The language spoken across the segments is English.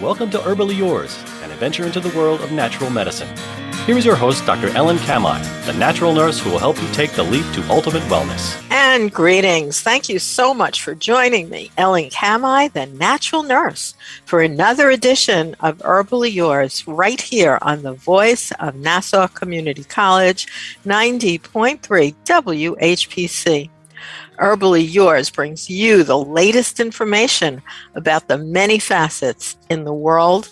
Welcome to Herbally Yours, an adventure into the world of natural medicine. Here is your host, Dr. Ellen Kamhi, the natural nurse who will help you take the leap to ultimate wellness. And greetings. Thank you so much for joining me, Ellen Kamhi, the natural nurse, for another edition of Herbally Yours right here on the voice of Nassau Community College, 90.3 WHPC. Herbally Yours brings you the latest information about the many facets in the world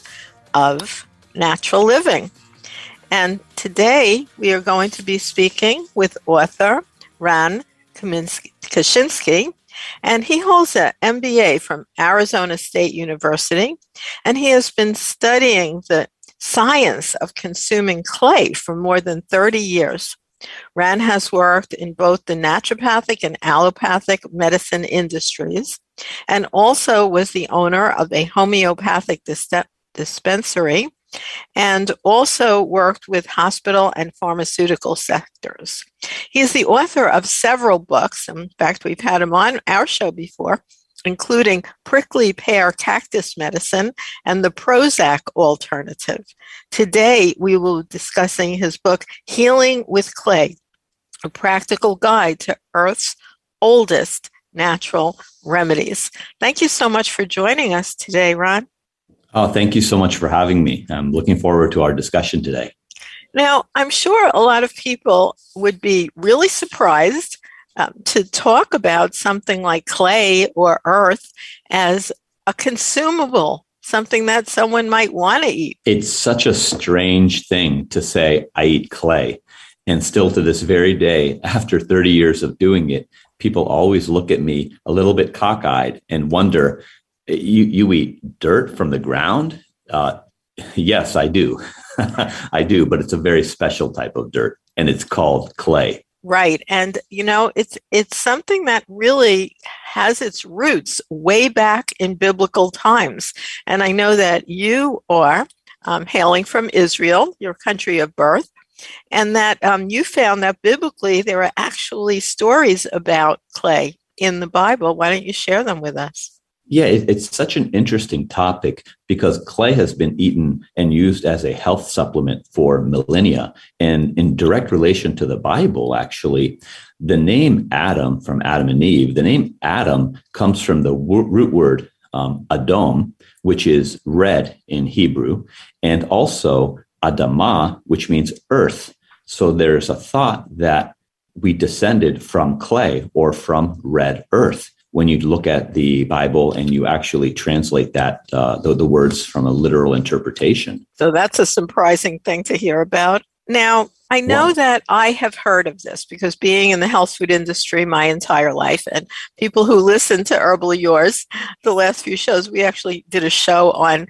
of natural living. And today we are going to be speaking with author Ran Knishinsky, and he holds an MBA from Arizona State University, and he has been studying the science of consuming clay for more than 30 years. Ran has worked in both the naturopathic and allopathic medicine industries, and also was the owner of a homeopathic dispensary, and also worked with hospital and pharmaceutical sectors. He is the author of several books. In fact, we've had him on our show before, including Prickly Pear Cactus Medicine and the Prozac Alternative. Today, we will be discussing his book, Healing with Clay, a practical guide to Earth's oldest natural remedies. Thank you so much for joining us today, Ron. Oh, thank you so much for having me. I'm looking forward to our discussion today. Now, I'm sure a lot of people would be really surprised to talk about something like clay or earth as a consumable, something that someone might want to eat. It's such a strange thing to say, I eat clay. And still to this very day, after 30 years of doing it, people always look at me a little bit cockeyed and wonder, you eat dirt from the ground? Yes, I do. I do, but it's a very special type of dirt, and it's called clay. Right. And, it's something that really has its roots way back in biblical times. And I know that you are hailing from Israel, your country of birth, and that you found that biblically there are actually stories about clay in the Bible. Why don't you share them with us? Yeah, it's such an interesting topic because clay has been eaten and used as a health supplement for millennia. And in direct relation to the Bible, actually, the name Adam, from Adam and Eve, the name Adam comes from the root word Adom, which is red in Hebrew, and also Adamah, which means earth. So there's a thought that we descended from clay or from red earth. When you look at the Bible and you actually translate that, the words from a literal interpretation. So that's a surprising thing to hear about. Now, I know that I have heard of this because being in the health food industry my entire life, and people who listen to Herbally Yours, the last few shows, we actually did a show on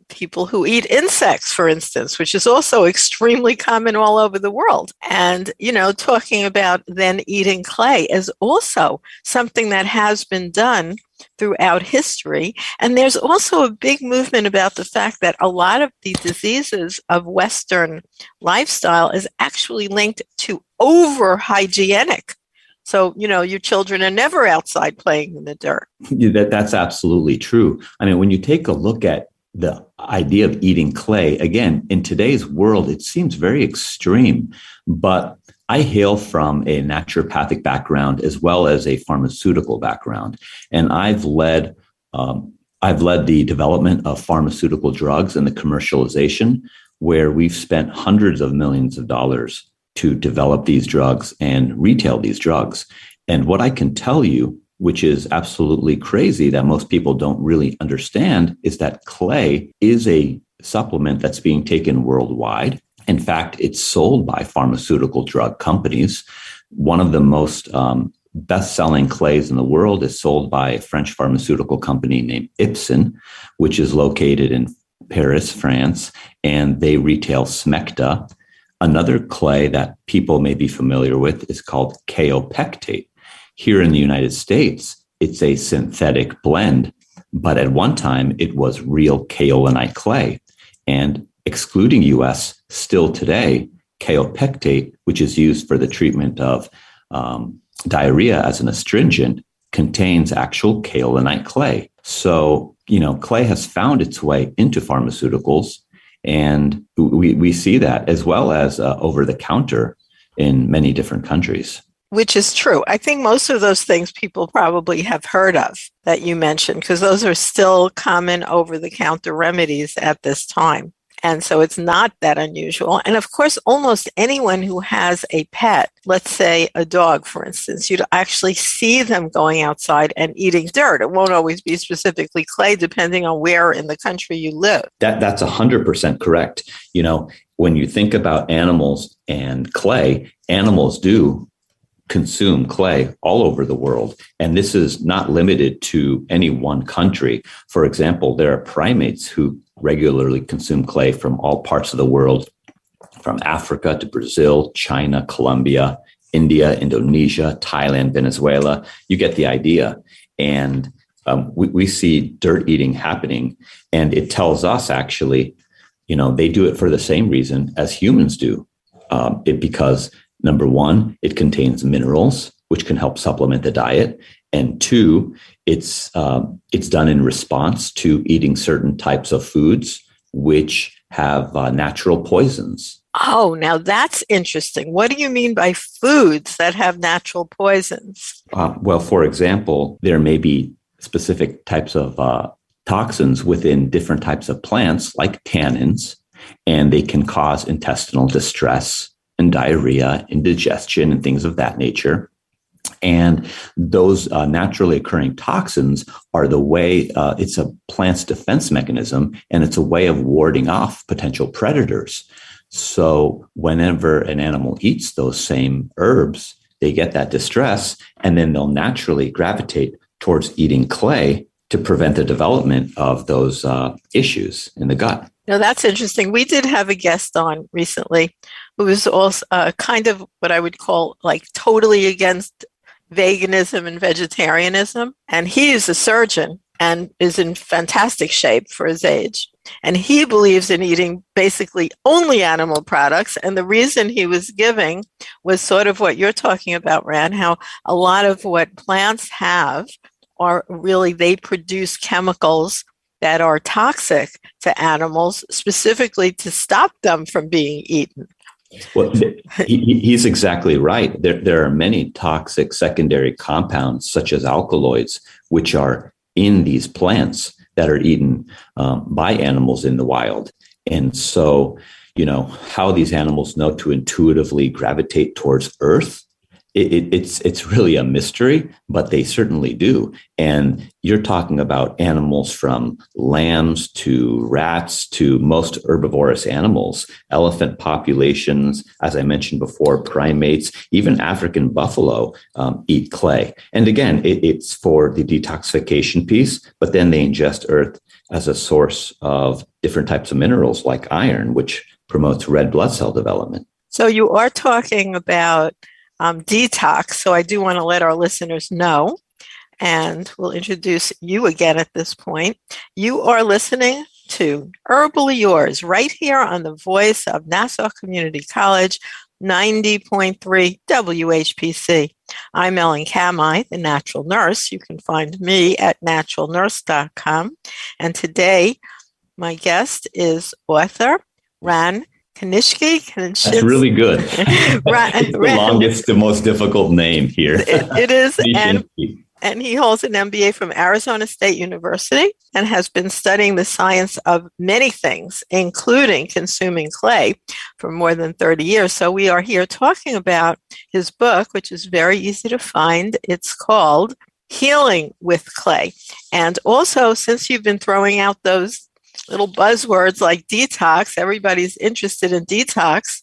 people who eat insects, for instance, which is also extremely common all over the world. And, talking about then eating clay is also something that has been done throughout history. And there's also a big movement about the fact that a lot of the diseases of Western lifestyle is actually linked to over-hygienic. So, your children are never outside playing in the dirt. Yeah, that's absolutely true. I mean, when you take a look at the idea of eating clay, again, in today's world, it seems very extreme, but I hail from a naturopathic background as well as a pharmaceutical background. And I've led the development of pharmaceutical drugs and the commercialization, where we've spent hundreds of millions of dollars to develop these drugs and retail these drugs. And what I can tell you, which is absolutely crazy that most people don't really understand, is that clay is a supplement that's being taken worldwide. In fact, it's sold by pharmaceutical drug companies. One of the most best-selling clays in the world is sold by a French pharmaceutical company named Ipsen, which is located in Paris, France, and they retail Smecta. Another clay that people may be familiar with is called kaopectate. Here in the United States, it's a synthetic blend, but at one time it was real kaolinite clay. And excluding US, still today, kaopectate, which is used for the treatment of diarrhea as an astringent, contains actual kaolinite clay. So, clay has found its way into pharmaceuticals, and we see that as well as over the counter in many different countries. Which is true. I think most of those things people probably have heard of that you mentioned, because those are still common over-the-counter remedies at this time. And so it's not that unusual. And of course, almost anyone who has a pet, let's say a dog, for instance, you'd actually see them going outside and eating dirt. It won't always be specifically clay, depending on where in the country you live. That's 100% correct. When you think about animals and clay, animals do consume clay all over the world. And this is not limited to any one country. For example, there are primates who regularly consume clay from all parts of the world, from Africa to Brazil, China, Colombia, India, Indonesia, Thailand, Venezuela. You get the idea. And we see dirt eating happening. And it tells us actually, they do it for the same reason as humans do. Because number one, it contains minerals, which can help supplement the diet. And two, it's done in response to eating certain types of foods, which have natural poisons. Oh, now that's interesting. What do you mean by foods that have natural poisons? Well, for example, there may be specific types of toxins within different types of plants, like tannins, and they can cause intestinal distress and diarrhea, indigestion, and things of that nature. And those naturally occurring toxins are the way, it's a plant's defense mechanism, and it's a way of warding off potential predators. So whenever an animal eats those same herbs, they get that distress, and then they'll naturally gravitate towards eating clay to prevent the development of those issues in the gut. Now, that's interesting. We did have a guest on recently who was also kind of what I would call like totally against veganism and vegetarianism. And he is a surgeon and is in fantastic shape for his age. And he believes in eating basically only animal products. And the reason he was giving was sort of what you're talking about, Ran, how a lot of what plants have are really, they produce chemicals that are toxic to animals, specifically to stop them from being eaten. Well, he's exactly right. There are many toxic secondary compounds, such as alkaloids, which are in these plants that are eaten by animals in the wild. And so, how these animals know to intuitively gravitate towards earth, it's really a mystery, but they certainly do. And you're talking about animals from lambs to rats to most herbivorous animals, elephant populations, as I mentioned before, primates, even African buffalo eat clay. And again, it's for the detoxification piece, but then they ingest earth as a source of different types of minerals like iron, which promotes red blood cell development. So you are talking about detox. So I do want to let our listeners know, and we'll introduce you again at this point. You are listening to Herbally Yours right here on the voice of Nassau Community College, 90.3 WHPC. I'm Ellen Kamhi, the natural nurse. You can find me at naturalnurse.com. And today, my guest is author Ran Knishinsky. That's really good. It's the longest, the most difficult name here. It is. And he holds an MBA from Arizona State University and has been studying the science of many things, including consuming clay, for more than 30 years. So we are here talking about his book, which is very easy to find. It's called Healing with Clay. And also, since you've been throwing out those little buzzwords like detox, everybody's interested in detox,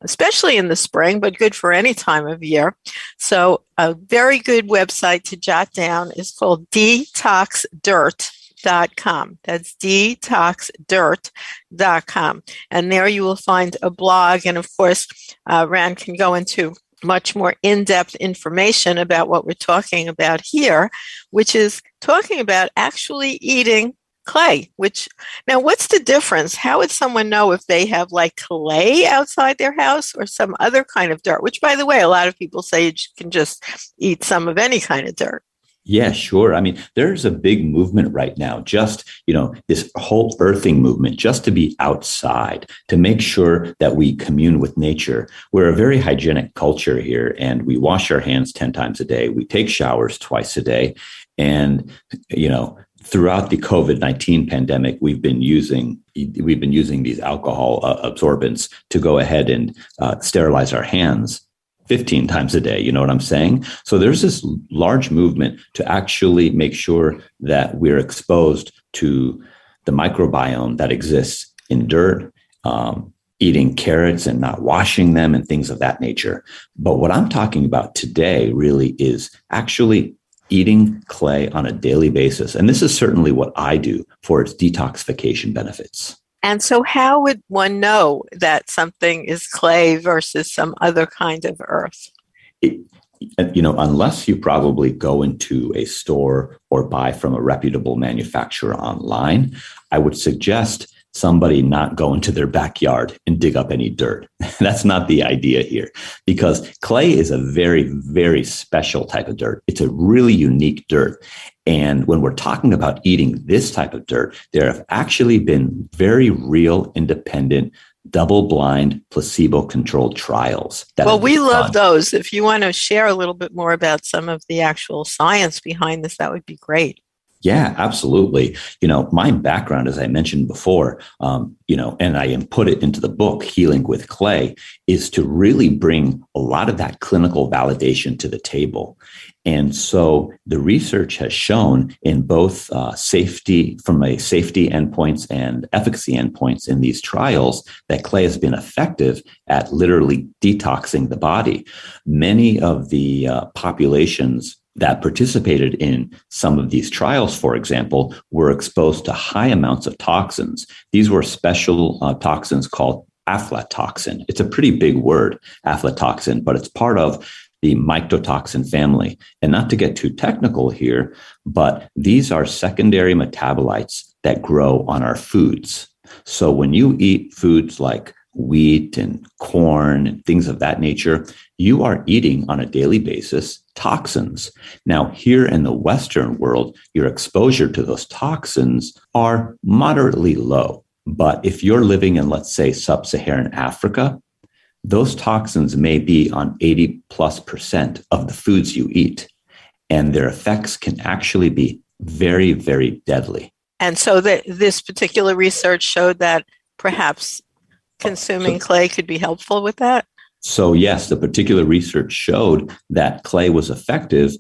especially in the spring, but good for any time of year. So a very good website to jot down is called detoxdirt.com. That's detoxdirt.com. And there you will find a blog. And of course, Ran can go into much more in-depth information about what we're talking about here, which is talking about actually eating clay, which now what's the difference? How would someone know if they have like clay outside their house or some other kind of dirt, which by the way, a lot of people say you can just eat some of any kind of dirt. Yeah, sure. I mean, there's a big movement right now, just, this whole earthing movement, just to be outside, to make sure that we commune with nature. We're a very hygienic culture here, and we wash our hands 10 times a day. We take showers twice a day. And, throughout the COVID-19 pandemic, we've been using these alcohol absorbents to go ahead and sterilize our hands 15 times a day. You know what I'm saying? So there's this large movement to actually make sure that we're exposed to the microbiome that exists in dirt, eating carrots and not washing them and things of that nature. But what I'm talking about today really is actually eating clay on a daily basis. And this is certainly what I do for its detoxification benefits. And so how would one know that something is clay versus some other kind of earth? Unless you probably go into a store or buy from a reputable manufacturer online, I would suggest somebody not go into their backyard and dig up any dirt. That's not the idea here, because clay is a very, very special type of dirt. It's a really unique dirt. And when we're talking about eating this type of dirt, there have actually been very real, independent, double-blind, placebo-controlled trials. Well, we love those. If you want to share a little bit more about some of the actual science behind this, that would be great. Yeah, absolutely. My background, as I mentioned before, and I put it into the book, Healing with Clay, is to really bring a lot of that clinical validation to the table. And so the research has shown in both safety endpoints and efficacy endpoints in these trials that clay has been effective at literally detoxing the body. Many of the populations that participated in some of these trials, for example, were exposed to high amounts of toxins. These were special toxins called aflatoxin. It's a pretty big word, aflatoxin, but it's part of the mycotoxin family. And not to get too technical here, but these are secondary metabolites that grow on our foods. So when you eat foods like wheat and corn and things of that nature, you are eating on a daily basis toxins. Now, here in the Western world, your exposure to those toxins are moderately low. But if you're living in, let's say, sub-Saharan Africa, those toxins may be on 80+% of the foods you eat, and their effects can actually be very, very deadly. And so this particular research showed that perhaps consuming clay could be helpful with that? So yes, the particular research showed that clay was effective.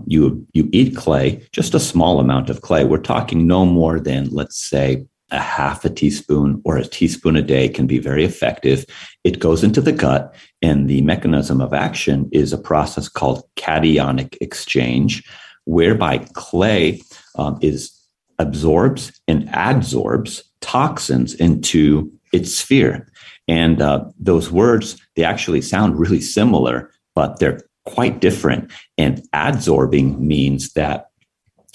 You eat clay, just a small amount of clay. We're talking no more than, let's say, a half a teaspoon or a teaspoon a day can be very effective. It goes into the gut, and the mechanism of action is a process called cationic exchange, whereby clay absorbs and adsorbs toxins into its sphere. And those words, they actually sound really similar, but they're quite different. And adsorbing means that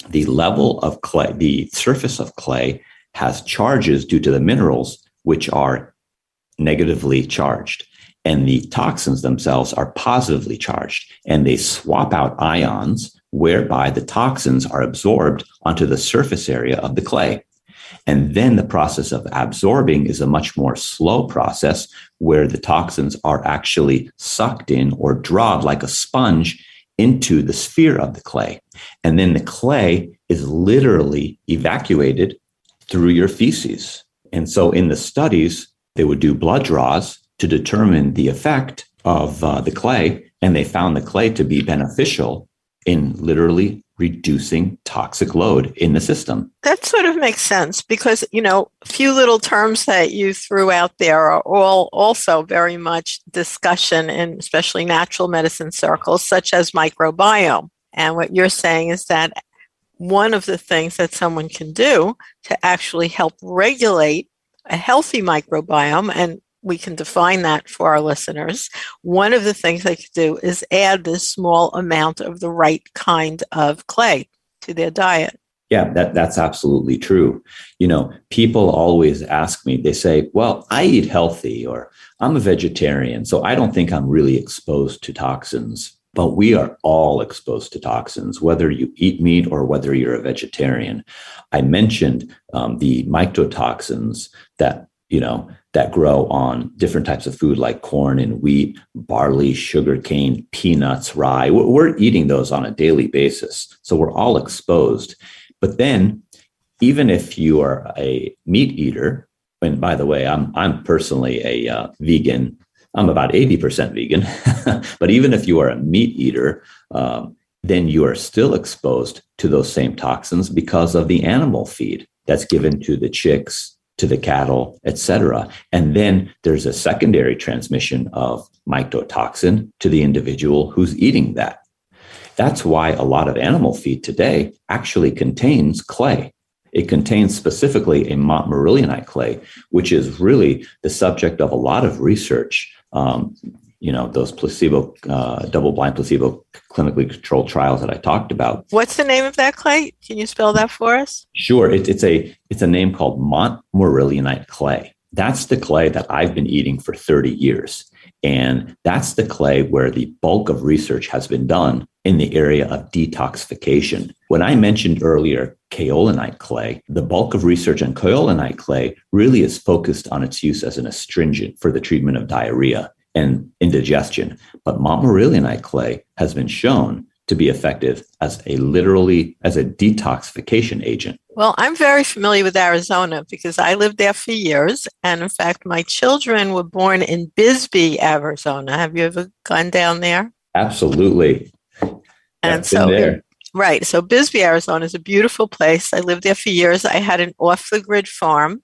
the level of clay, the surface of clay, has charges due to the minerals, which are negatively charged. And the toxins themselves are positively charged. And they swap out ions, whereby the toxins are absorbed onto the surface area of the clay. And then the process of absorbing is a much more slow process, where the toxins are actually sucked in or drawn like a sponge into the sphere of the clay. And then the clay is literally evacuated through your feces. And so in the studies, they would do blood draws to determine the effect of the clay, and they found the clay to be beneficial in literally reducing toxic load in the system. That sort of makes sense because, a few little terms that you threw out there are all also very much discussion in especially natural medicine circles, such as microbiome. And what you're saying is that one of the things that someone can do to actually help regulate a healthy microbiome, and we can define that for our listeners, one of the things they could do is add this small amount of the right kind of clay to their diet. Yeah, that's absolutely true. People always ask me, they say, well, I eat healthy, or I'm a vegetarian, so I don't think I'm really exposed to toxins. But we are all exposed to toxins, whether you eat meat or whether you're a vegetarian. I mentioned the mycotoxins that, that grow on different types of food like corn and wheat, barley, sugarcane, peanuts, rye. We're eating those on a daily basis. So we're all exposed. But then, even if you are a meat eater, and by the way, I'm personally a vegan. I'm about 80% vegan. But even if you are a meat eater, then you are still exposed to those same toxins because of the animal feed that's given to the chicks, to the cattle, et cetera. And then there's a secondary transmission of mycotoxin to the individual who's eating that. That's why a lot of animal feed today actually contains clay. It contains specifically a montmorillonite clay, which is really the subject of a lot of research. Those double-blind placebo clinically controlled trials that I talked about. What's the name of that clay? Can you spell that for us? Sure. It's a name called montmorillonite clay. That's the clay that I've been eating for 30 years. And that's the clay where the bulk of research has been done in the area of detoxification. When I mentioned earlier kaolinite clay, the bulk of research on kaolinite clay really is focused on its use as an astringent for the treatment of diarrhea and indigestion. But montmorillonite clay has been shown to be effective as a detoxification agent. Well, I'm very familiar with Arizona because I lived there for years. And in fact, my children were born in Bisbee, Arizona. Have you ever gone down there? Absolutely. And so, right. So Bisbee, Arizona is a beautiful place. I lived there for years. I had an off-the-grid farm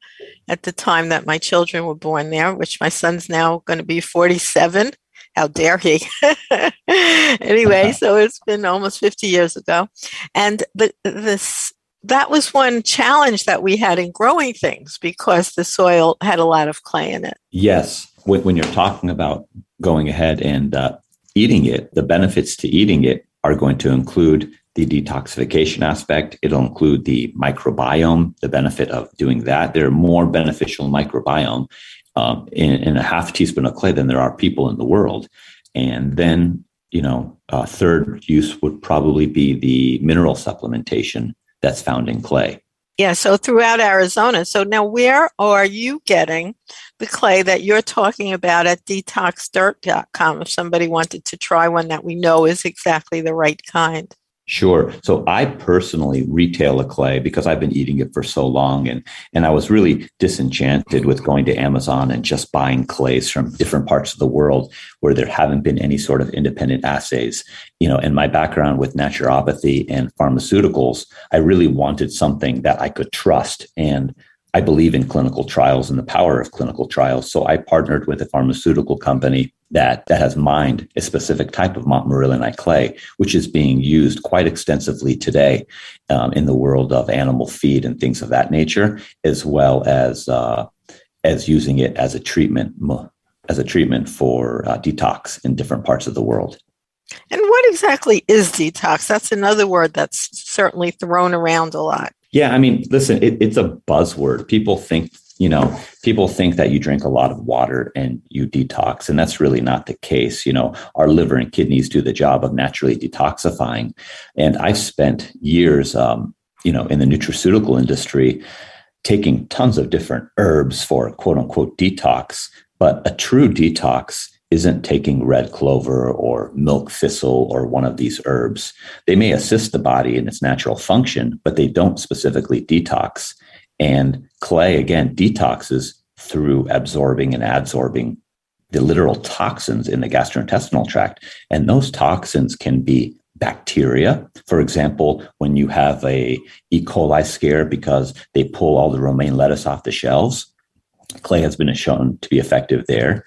at the time that my children were born there, which my son's now going to be 47. How dare he? Anyway, so it's been almost 50 years ago. And that was one challenge that we had in growing things because the soil had a lot of clay in it. Yes. When you're talking about going ahead and eating it, the benefits to eating it are going to include the detoxification aspect. It'll include the microbiome, the benefit of doing that. There are more beneficial microbiome in a half teaspoon of clay than there are people in the world. And then, third use would probably be the mineral supplementation that's found in clay. Yeah, so throughout Arizona. So now where are you getting the clay that you're talking about at detoxdirt.com if somebody wanted to try one that we know is exactly the right kind? Sure. So I personally retail a clay because I've been eating it for so long. And I was really disenchanted with going to Amazon and just buying clays from different parts of the world where there haven't been any sort of independent assays. In my background with naturopathy and pharmaceuticals, I really wanted something that I could trust. And I believe in clinical trials and the power of clinical trials. So I partnered with a pharmaceutical company that has mined a specific type of montmorillonite clay, which is being used quite extensively today in the world of animal feed and things of that nature, as well as using it as a treatment for detox in different parts of the world. And what exactly is detox? That's another word that's certainly thrown around a lot. Yeah, I mean, listen, it's a buzzword. People think that you drink a lot of water and you detox, and that's really not the case. Our liver and kidneys do the job of naturally detoxifying. And I've spent years, in the nutraceutical industry, taking tons of different herbs for quote unquote detox. But a true detox isn't taking red clover or milk thistle or one of these herbs. They may assist the body in its natural function, but they don't specifically detox. And clay, again, detoxes through absorbing and adsorbing the literal toxins in the gastrointestinal tract. And those toxins can be bacteria. For example, when you have a E. coli scare because they pull all the romaine lettuce off the shelves, clay has been shown to be effective there.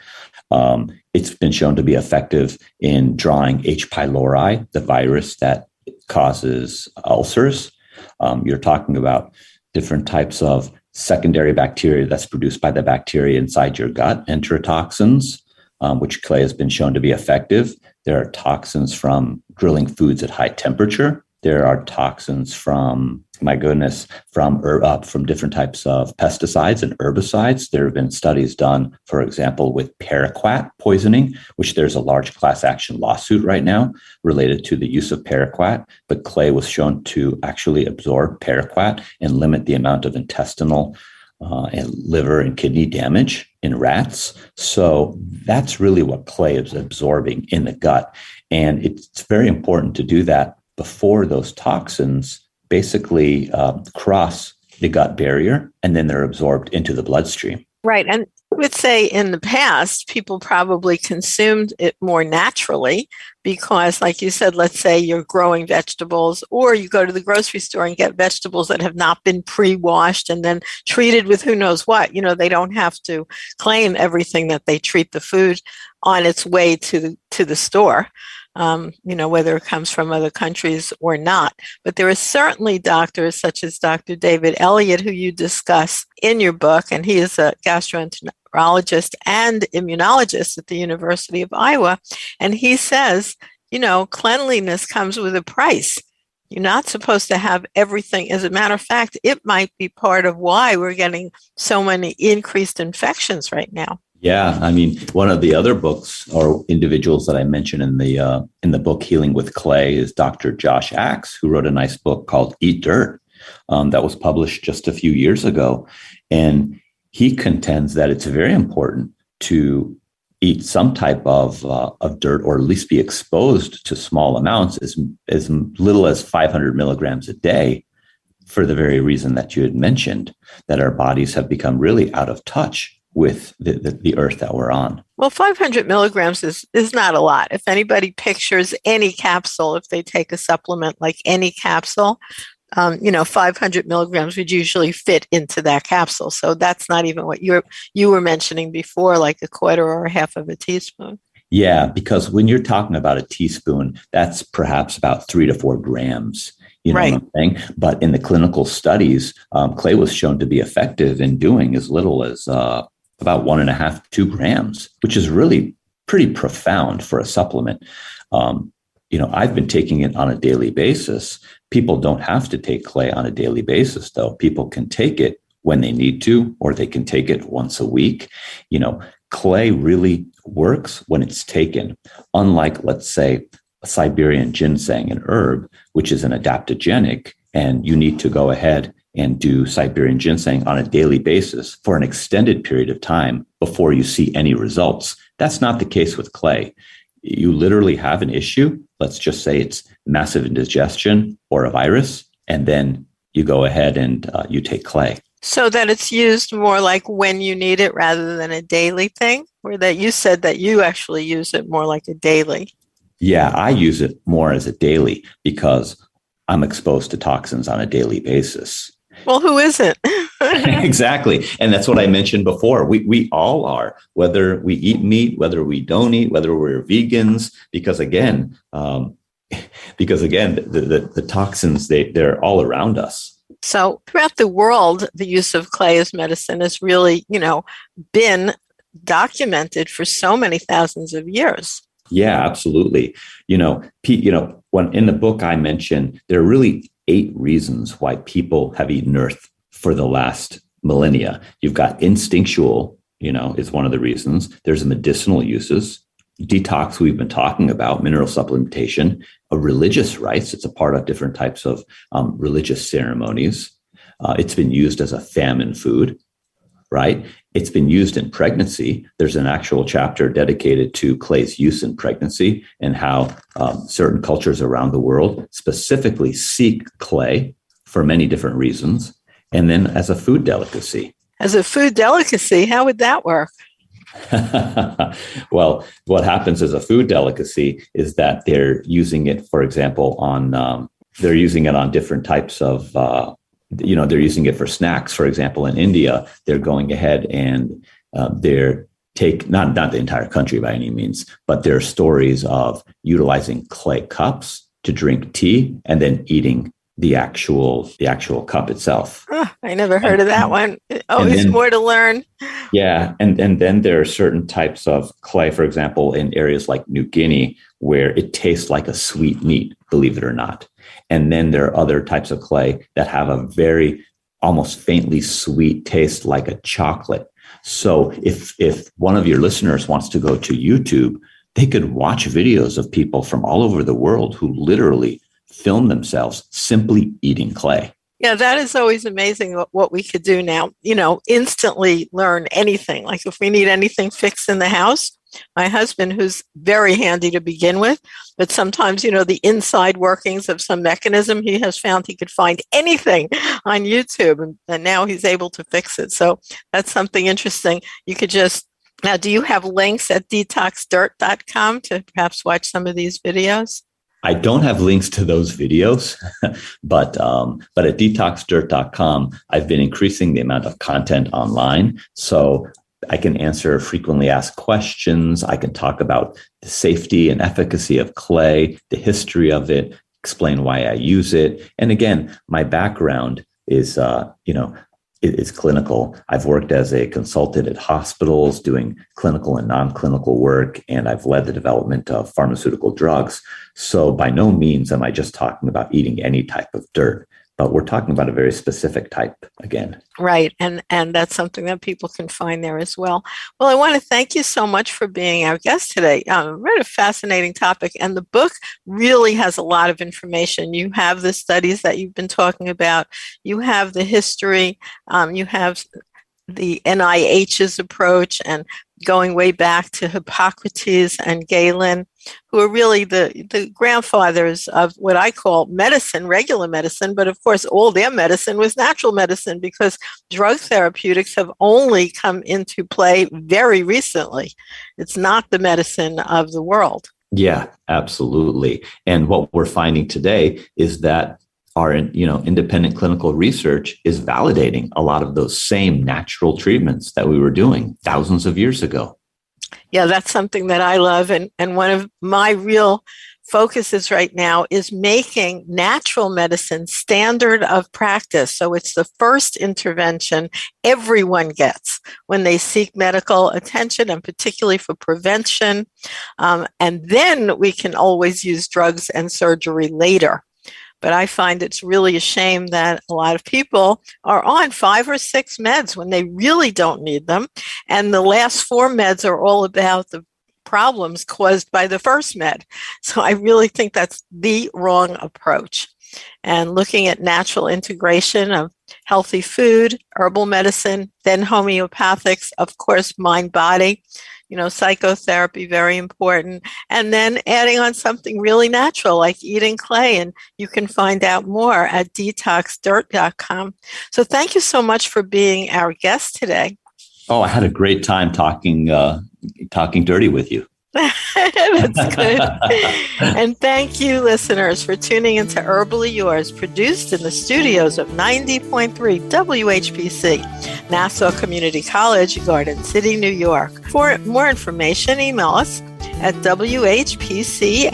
It's been shown to be effective in drawing H. pylori, the virus that causes ulcers. You're talking about different types of secondary bacteria that's produced by the bacteria inside your gut, enterotoxins, which clay has been shown to be effective. There are toxins from grilling foods at high temperature There are toxins from different types of pesticides and herbicides. There have been studies done, for example, with paraquat poisoning, which there's a large class action lawsuit right now related to the use of paraquat. But clay was shown to actually absorb paraquat and limit the amount of intestinal and liver and kidney damage in rats. So that's really what clay is absorbing in the gut. And it's very important to do that before those toxins basically cross the gut barrier, and then they're absorbed into the bloodstream. Right. And I would say in the past, people probably consumed it more naturally because, like you said, let's say you're growing vegetables, or you go to the grocery store and get vegetables that have not been pre-washed and then treated with who knows what. They don't have to claim everything that they treat the food on its way to the store. Whether it comes from other countries or not. But there are certainly doctors such as Dr. David Elliott, who you discuss in your book, and he is a gastroenterologist and immunologist at the University of Iowa. And he says, cleanliness comes with a price. You're not supposed to have everything. As a matter of fact, it might be part of why we're getting so many increased infections right now. Yeah, I mean, one of the other books or individuals that I mentioned in the book Healing with Clay is Dr. Josh Axe, who wrote a nice book called Eat Dirt that was published just a few years ago. And he contends that it's very important to eat some type of dirt, or at least be exposed to small amounts, as little as 500 milligrams a day, for the very reason that you had mentioned, that our bodies have become really out of touch with the earth that we're on. Well, 500 milligrams is not a lot. If anybody pictures any capsule, if they take a supplement like any capsule, 500 milligrams would usually fit into that capsule. So that's not even what you were mentioning before, like a quarter or a half of a teaspoon. Yeah, because when you're talking about a teaspoon, that's perhaps about 3 to 4 grams. Right. What I'm saying? But in the clinical studies, clay was shown to be effective in doing as little as about 1.5 to 2 grams, which is really pretty profound for a supplement. I've been taking it on a daily basis. People don't have to take clay on a daily basis, though. People can take it when they need to, or they can take it once a week. Clay really works when it's taken. Unlike, let's say, Siberian ginseng, an herb, which is an adaptogenic, and you need to go ahead and do Siberian ginseng on a daily basis for an extended period of time before you see any results. That's not the case with clay. You literally have an issue. Let's just say it's massive indigestion or a virus, and then you go ahead and you take clay. So that it's used more like when you need it rather than a daily thing, or that you said that you actually use it more like a daily? Yeah, I use it more as a daily because I'm exposed to toxins on a daily basis. Well, who isn't? Exactly. And that's what I mentioned before. We all are, whether we eat meat, whether we don't eat, whether we're vegans, because again, the toxins, they're all around us. So throughout the world, the use of clay as medicine has really, been documented for so many thousands of years. Yeah, absolutely. When in the book I mentioned, there are really 8 reasons why people have eaten earth for the last millennia. You've got instinctual, is one of the reasons. There's medicinal uses, detox we've been talking about, mineral supplementation, religious rites. It's a part of different types of religious ceremonies. It's been used as a famine food, right? It's been used in pregnancy. There's an actual chapter dedicated to clay's use in pregnancy and how certain cultures around the world specifically seek clay for many different reasons. And then as a food delicacy. As a food delicacy, how would that work? Well, what happens as a food delicacy is that they're using it, for example, they're using it on different types of they're using it for snacks. For example, in India, they're going ahead and they're not the entire country by any means, but there are stories of utilizing clay cups to drink tea and then eating the actual cup itself. Oh, I never heard of that one. Always more to learn. Yeah. And then there are certain types of clay, for example, in areas like New Guinea, where it tastes like a sweet meat, believe it or not. And then there are other types of clay that have a very almost faintly sweet taste like a chocolate. So if one of your listeners wants to go to YouTube, they could watch videos of people from all over the world who literally film themselves simply eating clay. Yeah, that is always amazing what we could do now, instantly learn anything. Like if we need anything fixed in the house, my husband, who's very handy to begin with, but sometimes, the inside workings of some mechanism, he has found he could find anything on YouTube, and now he's able to fix it. So that's something interesting. You could now, do you have links at detoxdirt.com to perhaps watch some of these videos? I don't have links to those videos, but at detoxdirt.com, I've been increasing the amount of content online. So I can answer frequently asked questions. I can talk about the safety and efficacy of clay, the history of it, explain why I use it. And again, my background is, is clinical. I've worked as a consultant at hospitals doing clinical and non-clinical work, and I've led the development of pharmaceutical drugs. So by no means am I just talking about eating any type of dirt, but we're talking about a very specific type again. Right. And that's something that people can find there as well. Well, I want to thank you so much for being our guest today. Really a fascinating topic. And the book really has a lot of information. You have the studies that you've been talking about. You have the history. You have the NIH's approach, and going way back to Hippocrates and Galen, who are really the grandfathers of what I call medicine, regular medicine. But of course, all their medicine was natural medicine, because drug therapeutics have only come into play very recently. It's not the medicine of the world. Yeah, absolutely. And what we're finding today is that our independent clinical research is validating a lot of those same natural treatments that we were doing thousands of years ago. Yeah, that's something that I love. And one of my real focuses right now is making natural medicine standard of practice. So it's the first intervention everyone gets when they seek medical attention, and particularly for prevention. And then we can always use drugs and surgery later. But I find it's really a shame that a lot of people are on 5 or 6 meds when they really don't need them. And the last 4 meds are all about the problems caused by the first med. So I really think that's the wrong approach. And looking at natural integration of healthy food, herbal medicine, then homeopathics, of course, mind, body, psychotherapy, very important. And then adding on something really natural like eating clay. And you can find out more at detoxdirt.com. So thank you so much for being our guest today. Oh, I had a great time talking dirty with you. That's good. And thank you, listeners, for tuning into Herbally Yours, produced in the studios of 90.3 WHPC, Nassau Community College, Garden City, New York. For more information, email us at whpc@ncc.edu.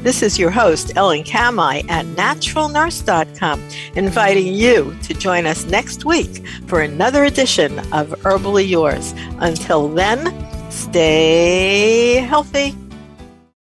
This is your host, Ellen Kamhi at naturalnurse.com, inviting you to join us next week for another edition of Herbally Yours. Until then, stay healthy.